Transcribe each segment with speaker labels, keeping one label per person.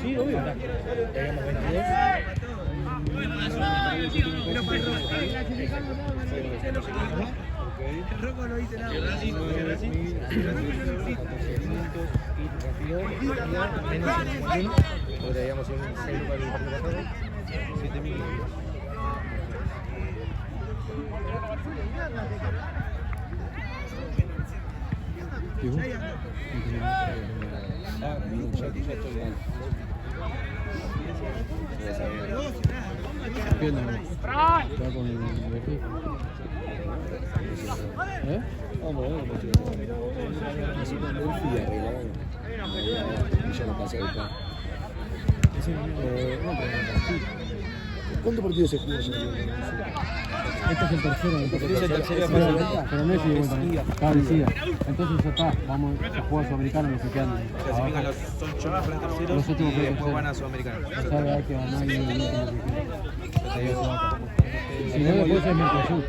Speaker 1: Sí, obvio. Teníamos 22.
Speaker 2: El Rocco no dice nada.
Speaker 1: Podríamos ir 6 para el partido pasado. 7.000. Ya estoy mal. Ya sabía.
Speaker 3: Está con el Berlín. ¿Eh?
Speaker 1: Vamos, así cuando él fui arreglado. Y ya lo pasé de acá. ¿Cuántos partidos se juegan?
Speaker 3: Este es el tercero. Pero no es ida y vuelta. Claro, es ida. Entonces ya está. Vamos a jugar sudamericano los que quedan.
Speaker 4: Clasifican los 8 mejores terceros
Speaker 3: Los últimos
Speaker 4: y después
Speaker 3: terceros.
Speaker 4: van a Sudamericano.
Speaker 3: Ya sabe, hay que ganar y el último que queda. Si no, después es Mercosur.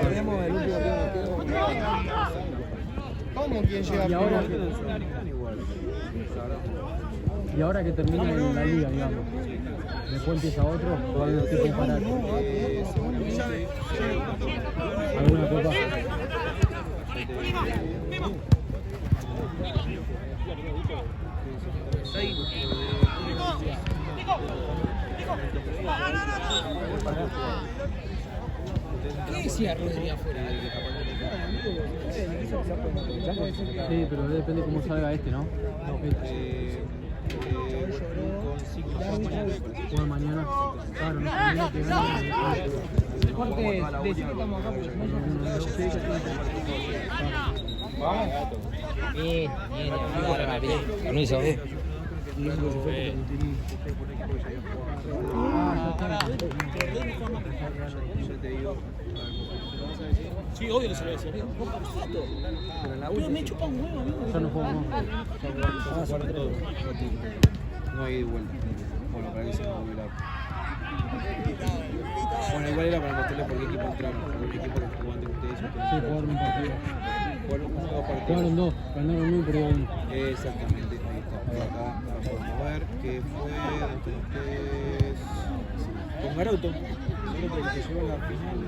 Speaker 1: Perdemos el último que ¿Cómo quién llega primero?
Speaker 3: Y ahora que termina la liga, digamos. Después empieza otro, todavía no estoy preparado. ¿Alguna copa?
Speaker 2: ¿Qué decía Rodri afuera?
Speaker 3: Sí, pero depende cómo salga este, ¿no? Juega mañana. Claro, no sabía que
Speaker 2: Corte, decí que estamos acá porque Bien,
Speaker 1: Permiso.
Speaker 2: Sí, obvio que se lo decía. Pero me chupa un huevo, amigo.
Speaker 3: ya no juego más.
Speaker 4: No hay vuelta. Bueno, para que se me olvidó. Bueno, igual era para mostrarles por qué equipo entraron. Por qué equipo que jugó ante ustedes.
Speaker 3: Sí, jugaron un partido.
Speaker 4: Jugaron uno o dos partidos.
Speaker 3: Jugaron dos, ganaron uno y perdieron uno.
Speaker 4: Exactamente, ahí está. Por acá podemos ver que fue ante ustedes con Garoto. Garoto que se llevó a la final.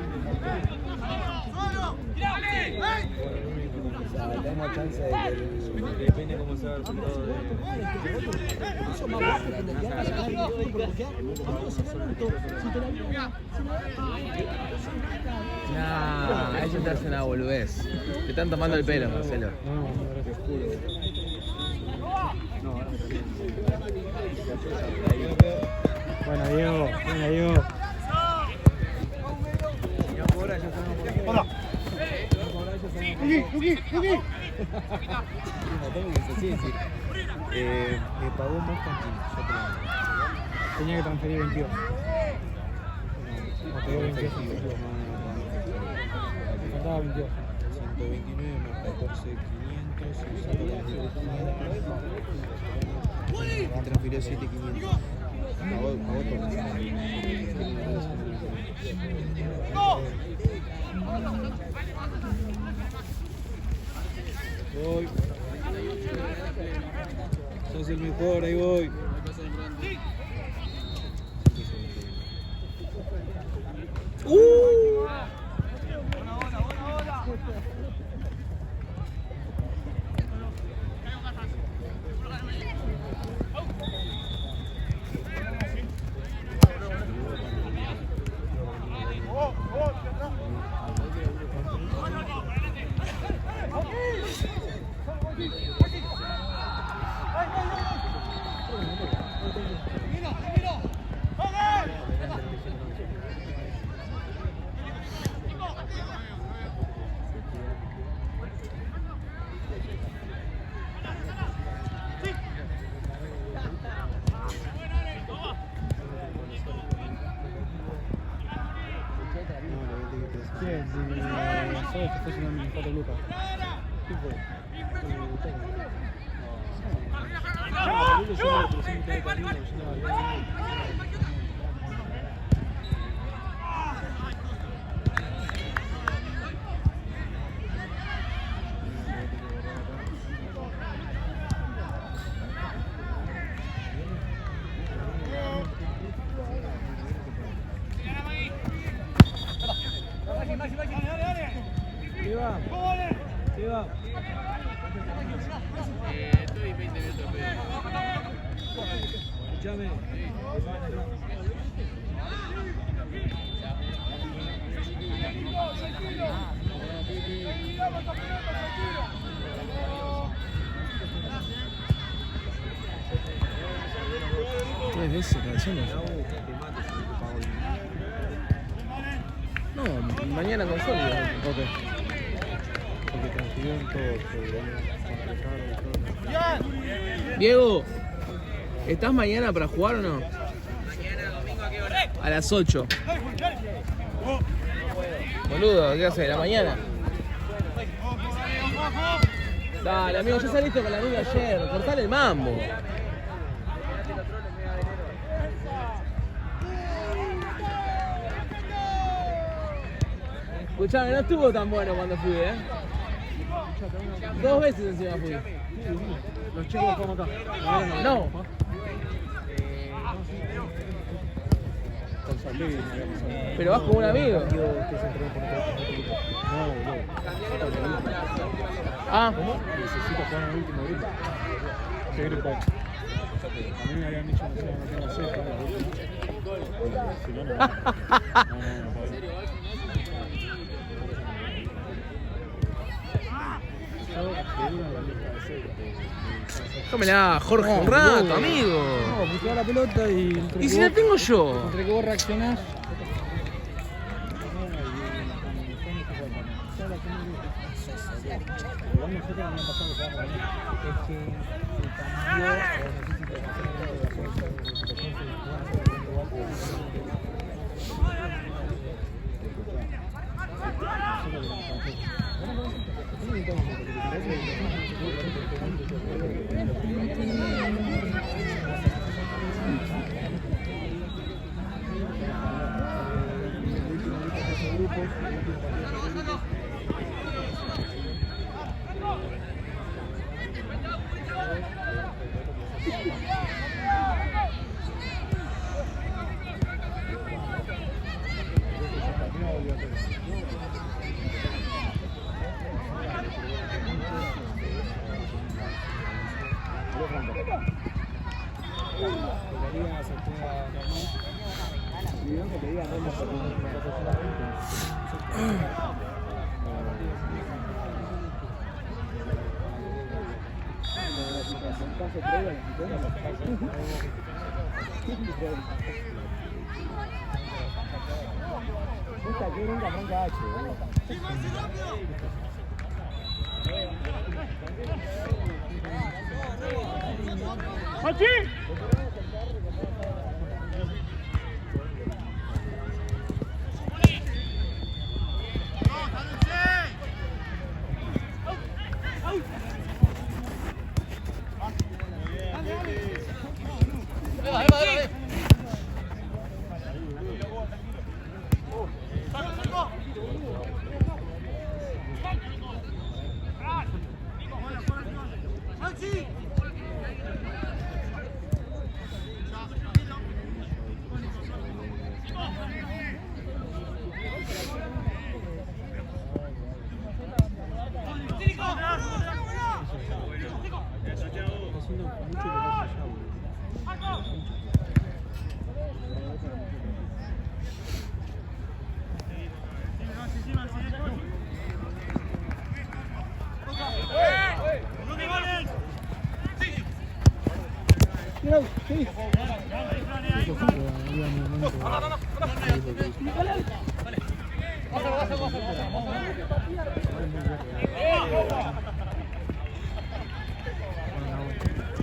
Speaker 1: Tenemos chance de que
Speaker 4: Depende cómo sea el resultado de.
Speaker 5: Nah, eso te hace una boludez. Te están tomando el pelo, Marcelo.
Speaker 3: Buena Diego, buena Diego.
Speaker 4: Me pagó más Cantini.
Speaker 3: Tenía que transferir 22. No, te dio 22. Faltaba 22.
Speaker 4: 129 más 14.500, 642.500. Transfirió 7.500. Pagó Voy. Sos el mejor, ahí voy.
Speaker 3: ¿Quién? ¿Sabes que fue sin administrar Lucas? ¿Quién fue?
Speaker 4: Escuchame.
Speaker 5: ¿Qué es eso, canciones? No, mañana con Sólido.
Speaker 3: Ok. Porque transfirieron todo,
Speaker 5: Diego, ¿estás mañana para jugar o no? Mañana, domingo, ¿a qué hora? A las 8. Boludo, ¿qué haces? ¿La mañana? Dale, amigo, ya saliste con la amiga ayer. Cortale el mambo. Escuchame, no estuvo tan bueno cuando fui, ¿eh? 2 veces encima fui.
Speaker 3: Los chicos como acá.
Speaker 5: No.
Speaker 3: Con San Luis.
Speaker 5: Pero vas con un amigo. Ah.
Speaker 3: Necesito jugar en el último grupo. ¿Qué grupo? A mí me habían dicho que se iban a meter a hacer, si no, no.
Speaker 5: Tómela, Jorge, un rato, amigo.
Speaker 3: No, puse la pelota y...
Speaker 5: ¿Y si la tengo yo?
Speaker 3: Entre que vos reaccionás...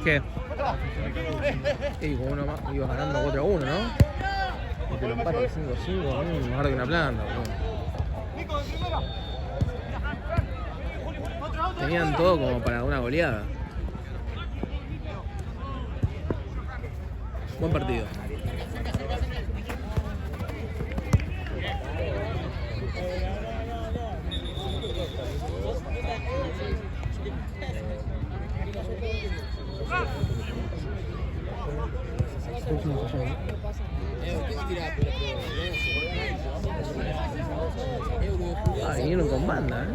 Speaker 5: ¿Qué? Y con uno más ibas ganando 4-1, ¿no? Y te lo empatan 5-5, mejor que una planta, boludo. Tenían todo como para una goleada. Buen partido. Ah, vinieron con banda, ¿eh?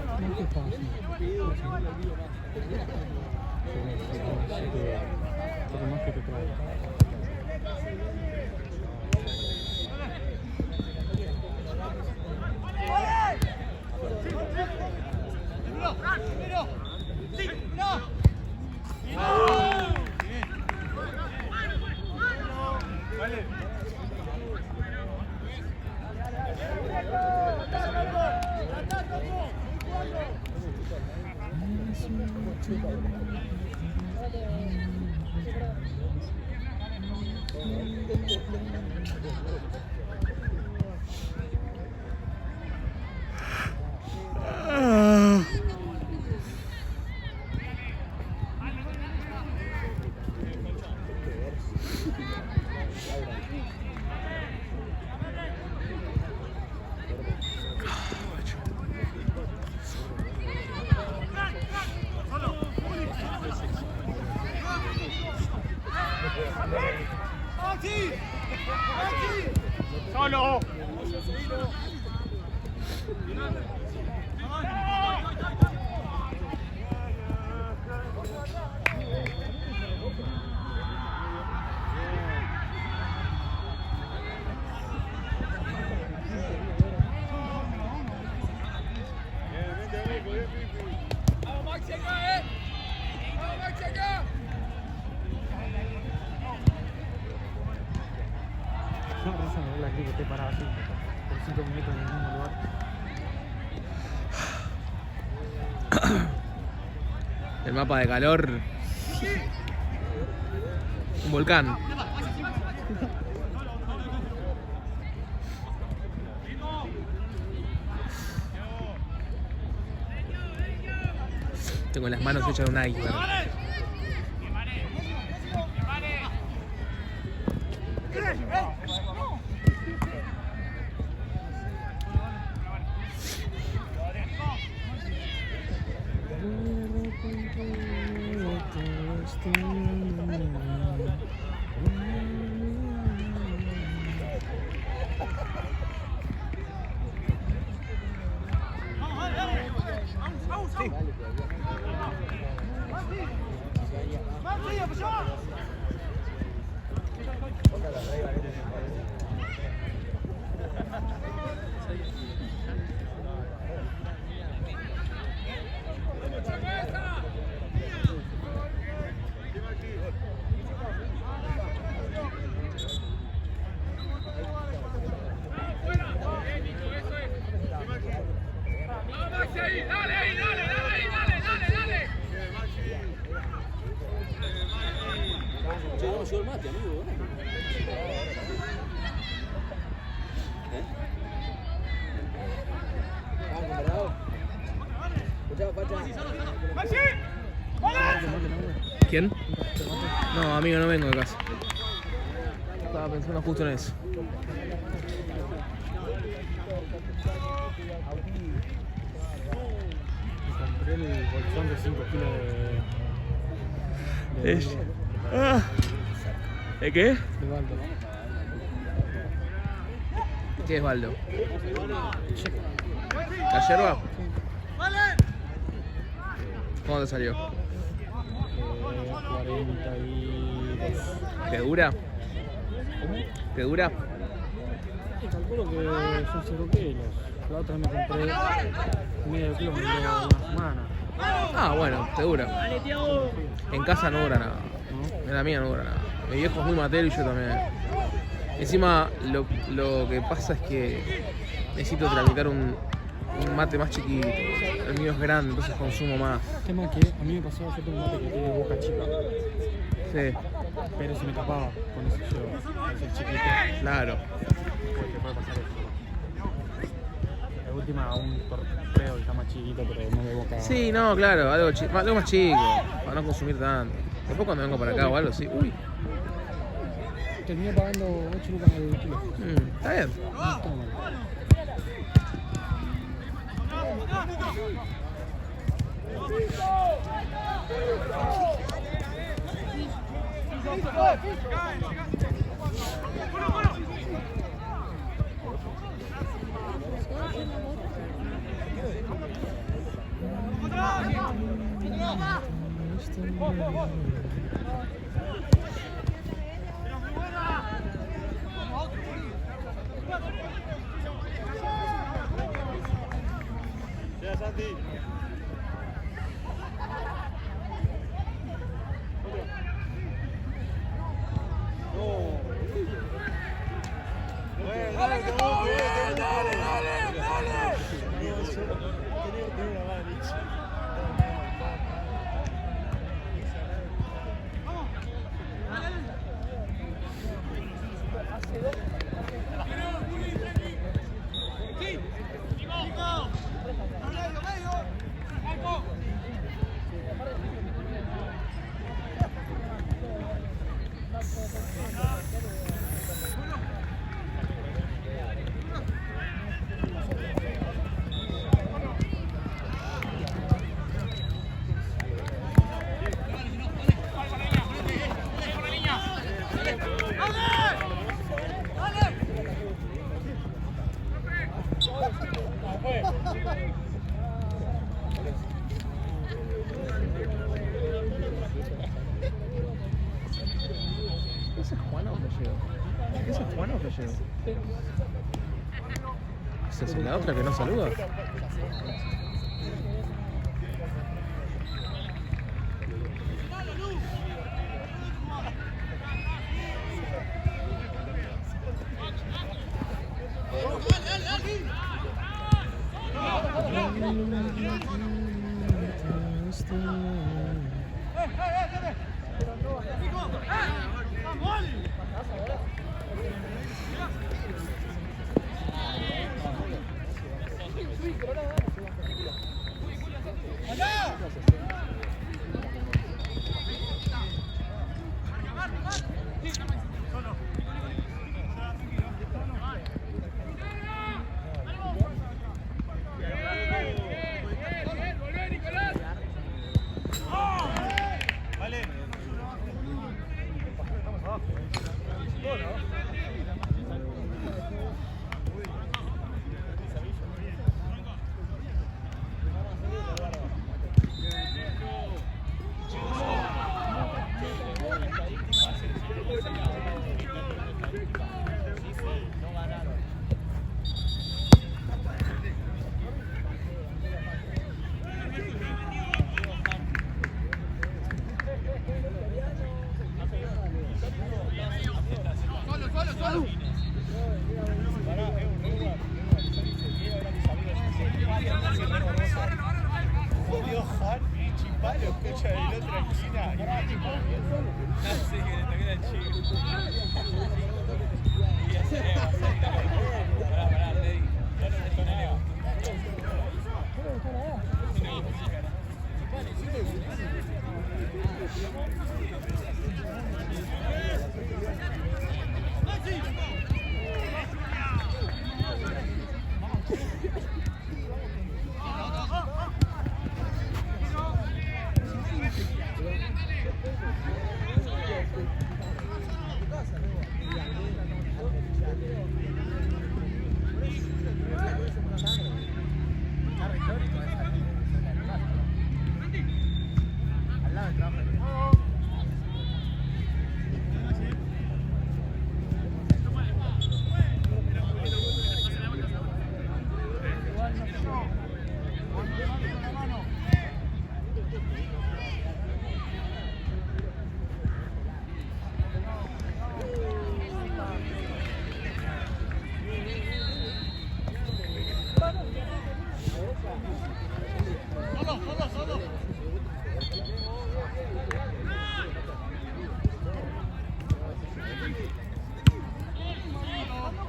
Speaker 2: Solo.
Speaker 3: Esa no es la que esté parado así, por 5 minutos en el mismo lugar.
Speaker 5: El mapa de calor. Un volcán. Tengo las manos hechas de un iceberg.
Speaker 1: Che, no me llegó el mate, amigo. Vamos, bravo. Escuchá, Pacha.
Speaker 5: ¿Quién? No, amigo, no vengo de casa. Estaba pensando justo en eso.
Speaker 3: Compré el bolsón de 5 kilos de
Speaker 5: ¿De qué?
Speaker 3: de baldo.
Speaker 5: ¿Qué es baldo? ¿La yerba? ¿Cómo te salió?
Speaker 3: 42.
Speaker 5: ¿Te dura? ¿Te dura?
Speaker 3: Calculo que son 0 kilos. La otra me compré medio kilo, me duró una semana.
Speaker 5: Ah, bueno, te dura. En casa no dura nada. En la mía no dura nada. Mi viejo es muy matero y yo también. Encima, lo que pasa es que necesito tramitar un mate más chiquito. El mío es grande, entonces consumo más.
Speaker 3: El tema es que a mí me pasó, yo tengo un mate que tiene boca chica,
Speaker 5: Sí,
Speaker 3: pero se me tapaba con ese yo, ese chiquito.
Speaker 5: claro.
Speaker 3: Te puede pasar eso. De última, un torpeo que está más chiquito, pero no de boca.
Speaker 5: Sí, no, claro, algo más chico, para no consumir tanto. Después cuando vengo para acá o algo, sí. Uy,
Speaker 3: Terminé pagando 8 lucas al kilo.
Speaker 5: está bien.
Speaker 3: No está mal.
Speaker 5: ¿Ese es Juan o Gallego? ¿Ese es Juan o Gallego? ¿Esa es la otra que no saluda?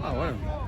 Speaker 5: Ah, bueno.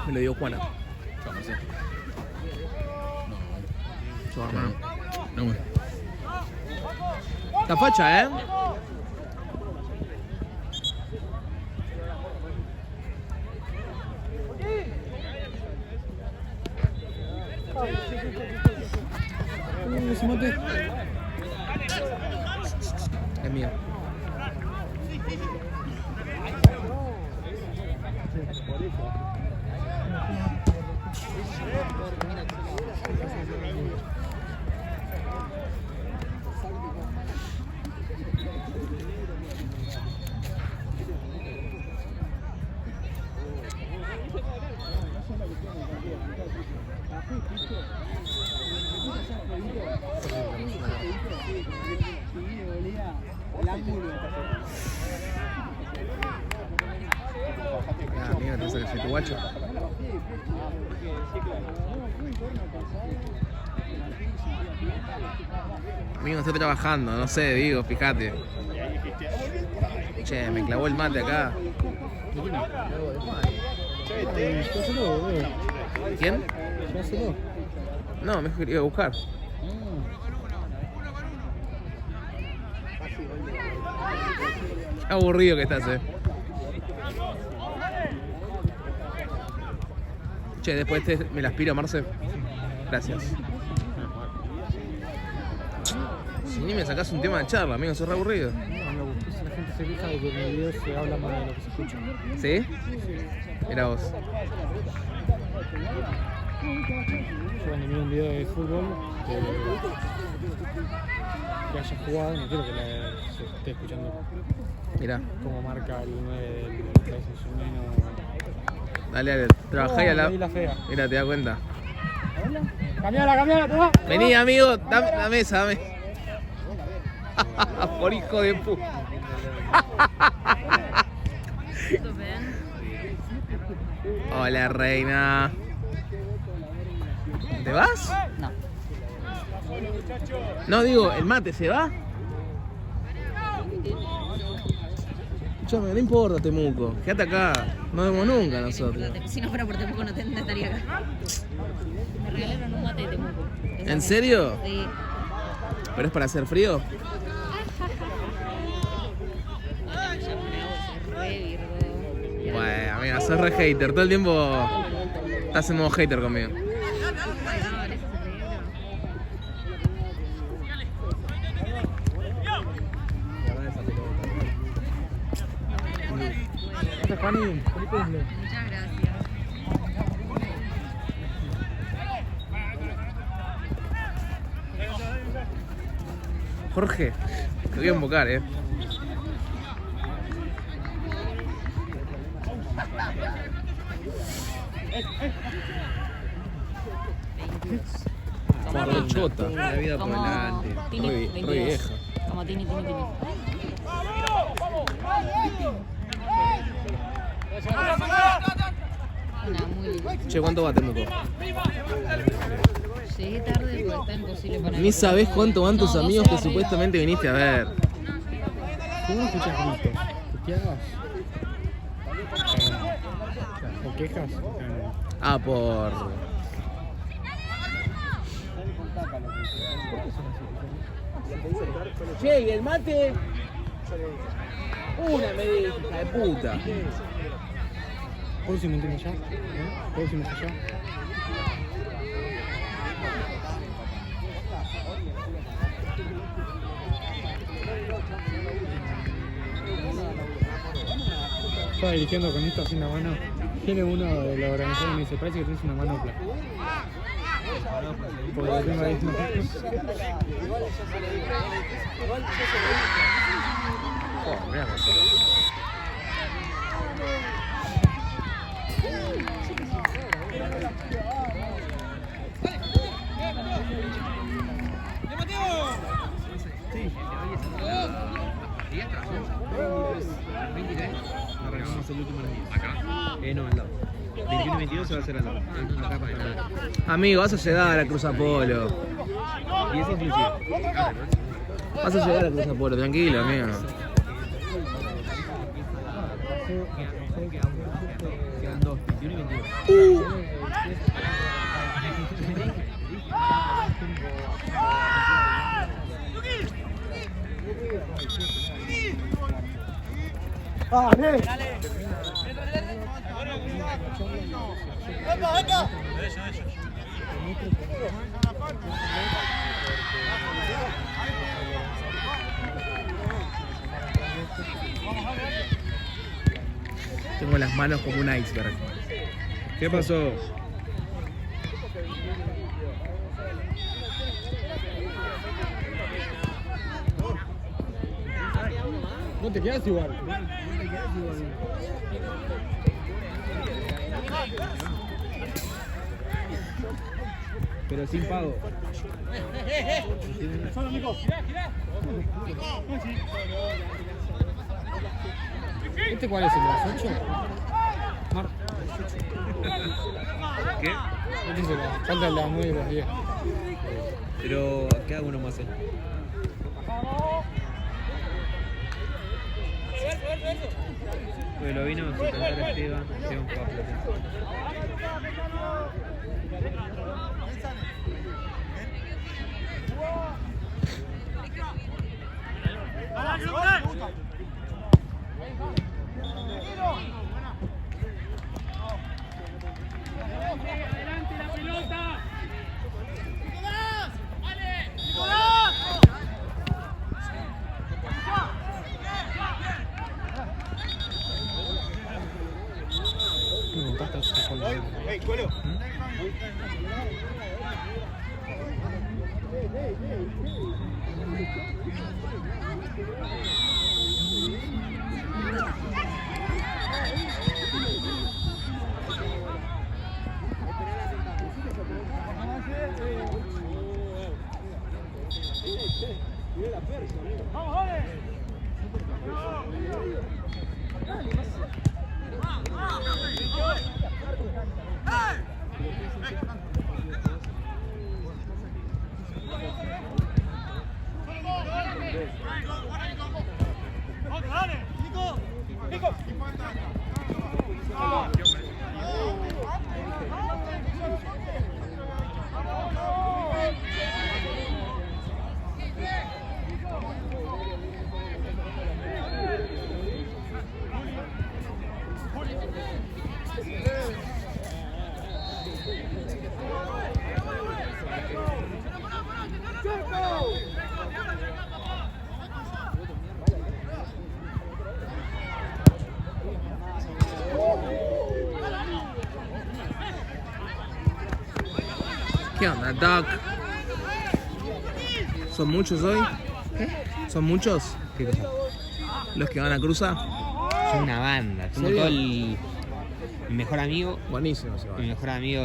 Speaker 5: Me lo dio Juana. Su hermano.
Speaker 1: No, bueno.
Speaker 5: Está facha, ¿eh?
Speaker 1: Ese mate.
Speaker 5: Es mío. Ah, amigo, te sacas tu guacho. Amigo, estoy trabajando, no sé, digo, fíjate. Che, me clavó el mate acá. ¿Quién? No, mejor iba a buscar. Qué aburrido que estás, Che, después me la aspiro, Marce. Gracias. Si ni me sacás un tema de charla, amigo, sos re aburrido.
Speaker 3: No, me gustó si la gente se queja de que en el video se habla más de lo que se escucha.
Speaker 5: ¿Sí? Mira vos.
Speaker 3: Yo cuando miro un video de fútbol que haya jugado, no quiero que se esté escuchando
Speaker 5: Mirá.
Speaker 3: cómo marca el 9 del país en
Speaker 5: Dale, dale. Trabajá y a
Speaker 3: la fea.
Speaker 5: Mira, te das cuenta.
Speaker 3: Cambiala, toma.
Speaker 5: Vení, amigo, dame la mesa, dame. Por hijo de puta. Hola, reina. ¿Te vas?
Speaker 6: No.
Speaker 5: No, digo, ¿el mate se va? escuchame, no importa Temuco. Quédate acá. No vemos nunca nosotros.
Speaker 6: Si no fuera por Temuco no estaría acá. Me regalaron un mate de Temuco.
Speaker 5: ¿En serio?
Speaker 6: Sí.
Speaker 5: ¿Pero es para hacer frío? Bueno, amiga, sos re hater. Todo el tiempo estás en modo hater conmigo.
Speaker 6: Muchas gracias.
Speaker 5: Jorge, te voy a invocar, Re chota.
Speaker 4: La vida por delante.
Speaker 6: Tini,
Speaker 5: Re
Speaker 6: 22.
Speaker 5: vieja.
Speaker 6: Como Tini. Una muy linda.
Speaker 5: Che, ¿cuánto va Temuco?
Speaker 6: Llegué tarde porque está imposible para mí.
Speaker 5: Ni sabés cuánto van tus
Speaker 6: No,
Speaker 5: amigos que supuestamente viniste a ver.
Speaker 3: ¿Cómo no escuchas gritos? ¿Puteadas? ¿O quejas?
Speaker 5: Ah, por... Che, ¿y el mate? Una me dice, hija de puta.
Speaker 3: ¿Próximo entiendo ya? ¿Próximo allá? Estaba dirigiendo con esto así en la mano. Viene uno de la organización y me dice, parece que tienes una manopla. Porque lo tengo ahí.
Speaker 5: Oh, mirá.
Speaker 4: Arrancamos el último día. ¿Acá? No, al lado. 21 y 22 se va a hacer al lado. Acá para el lado.
Speaker 5: Amigo, vas a llegar a Cruz Apolo.
Speaker 4: Y es inclusive.
Speaker 5: Vas a llegar a Cruz Apolo, tranquilo, amigo.
Speaker 4: Quedan 2, 21 y 22.
Speaker 5: Tengo las manos como un iceberg.
Speaker 4: ¿Qué pasó?
Speaker 3: No te quedas igual.
Speaker 4: Pero sin pago.
Speaker 3: ¿Este cuál es el más 8?
Speaker 4: ¿Qué?
Speaker 3: Este es el más. Falta el de las 9 y las 10.
Speaker 4: Pero queda uno más. Pues lo vino a sustentar a Esteban Pablo.
Speaker 5: ¿Qué onda, Doc? ¿Son muchos hoy?
Speaker 7: ¿Qué?
Speaker 5: ¿Son muchos
Speaker 7: ¿Qué cosa?
Speaker 5: los que van a cruzar?
Speaker 7: Son una banda. Tengo
Speaker 5: ¿Serio?
Speaker 7: todo mi mejor amigo.
Speaker 5: Buenísimo, se
Speaker 7: Mi mejor amigo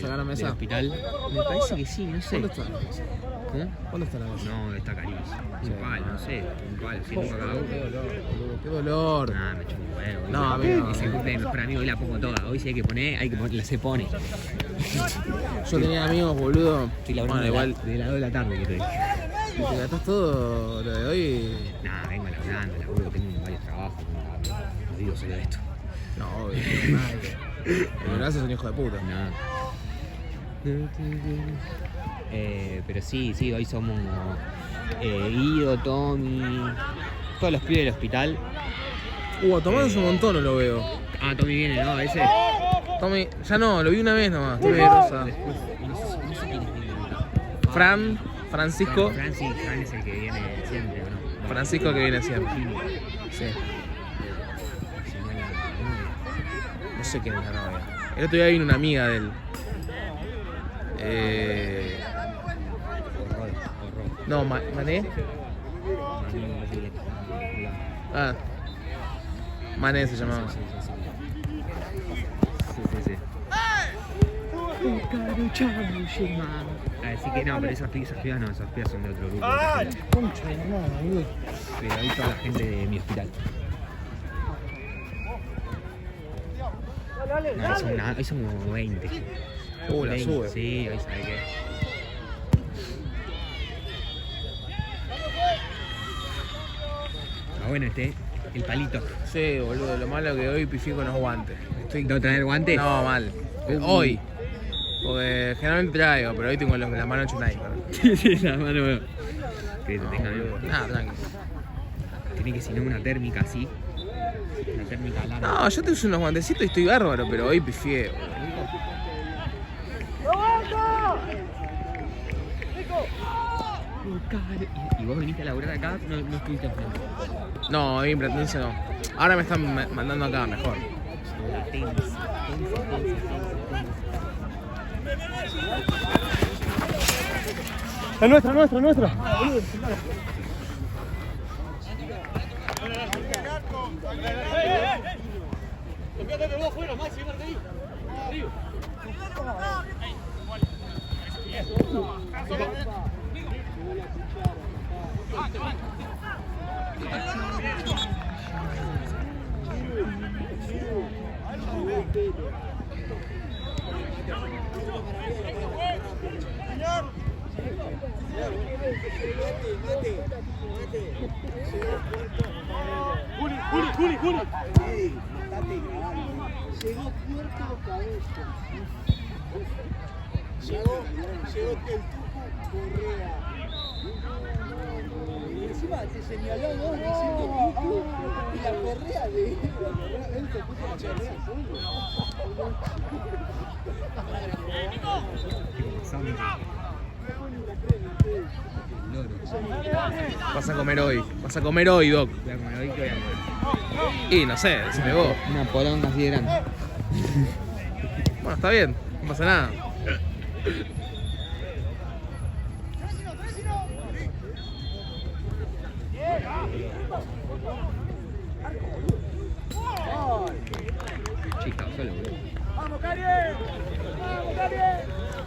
Speaker 5: ¿Sacaron mesa?
Speaker 7: del hospital. Me parece que sí, no sé.
Speaker 5: ¿Dónde está la mesa?
Speaker 7: ¿Eh?
Speaker 5: ¿Dónde está la mesa?
Speaker 7: No, está carísimo.
Speaker 5: Sí.
Speaker 7: Un palo, no sé. Un palo, si nunca cada uno.
Speaker 5: Qué dolor, boludo, qué dolor.
Speaker 7: Nah, me chupo un huevo.
Speaker 5: No, amigo.
Speaker 7: Ese cumple de mi mejor amigo, hoy la pongo toda. Hoy sí hay que poner, la se pone.
Speaker 5: Yo tenía amigos, boludo.
Speaker 7: Estoy laburando
Speaker 5: Bueno, igual,
Speaker 7: de las 2 de la tarde que te dije.
Speaker 5: te gastás todo lo de hoy.
Speaker 7: Nah, vengo laburando, laburo, tengo varios trabajos. No digo solo esto.
Speaker 5: No, obvio. Nadie. El brazo es un hijo de puta.
Speaker 7: No. Pero sí, hoy somos Guido, Tommy, todos los pibes del hospital.
Speaker 5: A Tomás es un montón, no lo veo.
Speaker 7: Ah, Tommy viene, ¿no? Ese.
Speaker 5: Tommy, ya no, lo vi una vez nomás. Tommy Rosa.
Speaker 7: Después, no sé quién es viene.
Speaker 5: Francisco.
Speaker 7: Fran es el que viene siempre, ¿o no?
Speaker 5: Francisco que viene siempre. Sí. No sé quién es la novia. El otro día vino una amiga de él. No, Mané. Ah. Mané se llamaba.
Speaker 7: Sí. Así que no, pero esas pibas no, esas pibas son de otro grupo.
Speaker 5: Concha de madre, boludo.
Speaker 7: Pero ahí toda la gente de mi hospital. No, hoy son como 20.
Speaker 5: La
Speaker 7: 20,
Speaker 5: sube.
Speaker 7: Sí, hoy sabe qué. Está bueno el palito.
Speaker 5: Sí, boludo, lo malo que hoy pifié con los guantes. Estoy...
Speaker 7: ¿No traer guantes?
Speaker 5: No, mal. Hoy. Porque generalmente traigo, pero hoy tengo la mano hecha un iPad.
Speaker 7: Sí, la mano. Que te tenga bien.
Speaker 5: Nada, tranqui.
Speaker 7: Tiene que si no una térmica así. Una térmica larga.
Speaker 5: No, yo te uso unos guantecitos y estoy bárbaro, pero hoy pifié, boludo.
Speaker 7: ¿Y vos viniste a laburar acá? No estuviste enfrente.
Speaker 5: No, a mí en Platense no. Ahora me están mandando acá, mejor.
Speaker 3: Es nuestra.
Speaker 1: Juli. Llegó Puerto Cabello. Llegó el Tucu Correa. Y encima te señaló a vos diciendo Tucu y la correa de él. Él te puso la correa
Speaker 5: Vas a comer hoy, Doc.
Speaker 7: Voy a comer hoy, ¿qué voy a comer?
Speaker 5: Y no sé, se pegó.
Speaker 7: Una poronga así de grande.
Speaker 5: Bueno, está bien, no pasa nada.
Speaker 7: Chica, solo, boludo.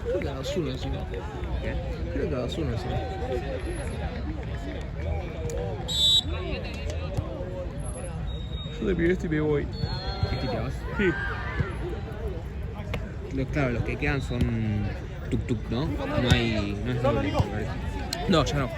Speaker 5: Creo que a 2-1 encima.
Speaker 7: ¿Qué?
Speaker 5: Creo que a 2-1 encima. Yo te pido esto y me voy.
Speaker 7: ¿Este te vas?
Speaker 5: Sí.
Speaker 7: Claro, los que quedan son tuk-tuk, ¿no? No es doble, me parece.
Speaker 5: No, ya no.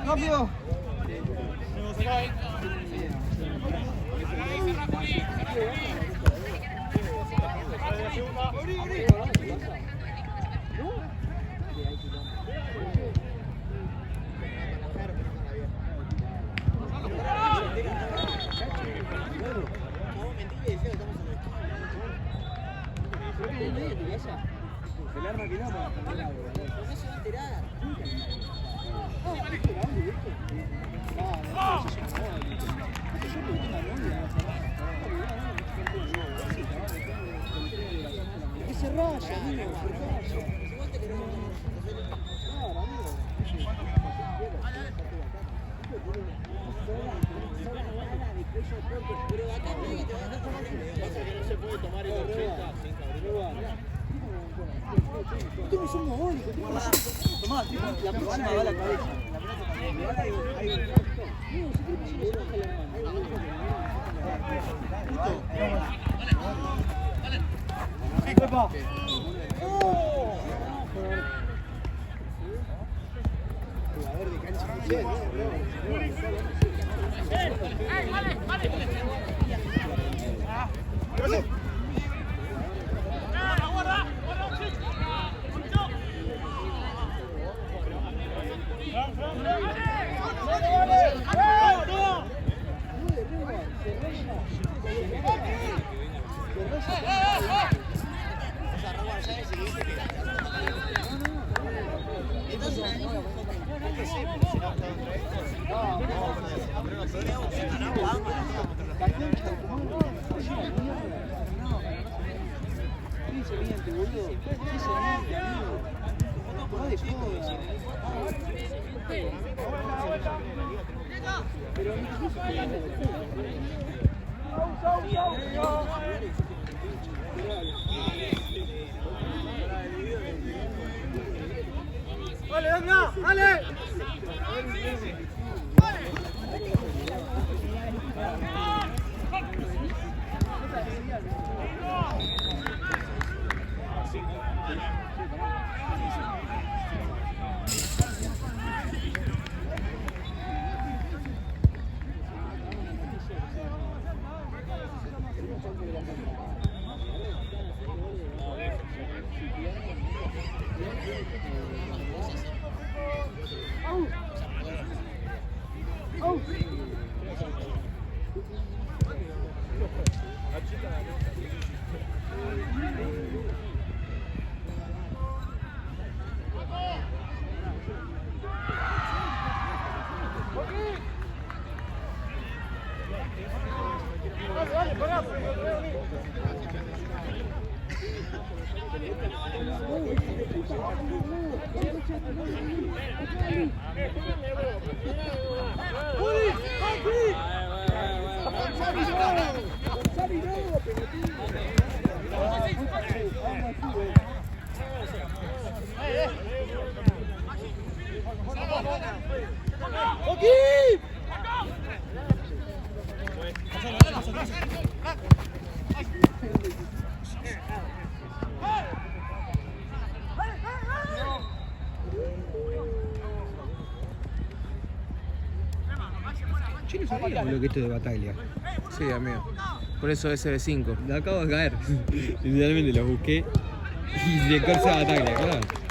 Speaker 4: ¡Rápido!
Speaker 1: El arma que no para cambiar el agua. No se va a enterar. ¿Qué se raya, amigo? Se raya. Pero acá no se puede tomar el 80 sin cabrón. Tú sos mogólico, tomá, la próxima va a la cabeza. La pelota ahí. No, si quieres que se baja la mano. Sí, Pepa. Jugador de cancha de ¡Vale, venga! ¡Vale!
Speaker 3: Yo no sabía lo que esto de Bataglia.
Speaker 5: Sí, amigo. Por eso SB5.
Speaker 3: Lo acabo de caer. Literalmente lo busqué y de corsa Bataglia, claro.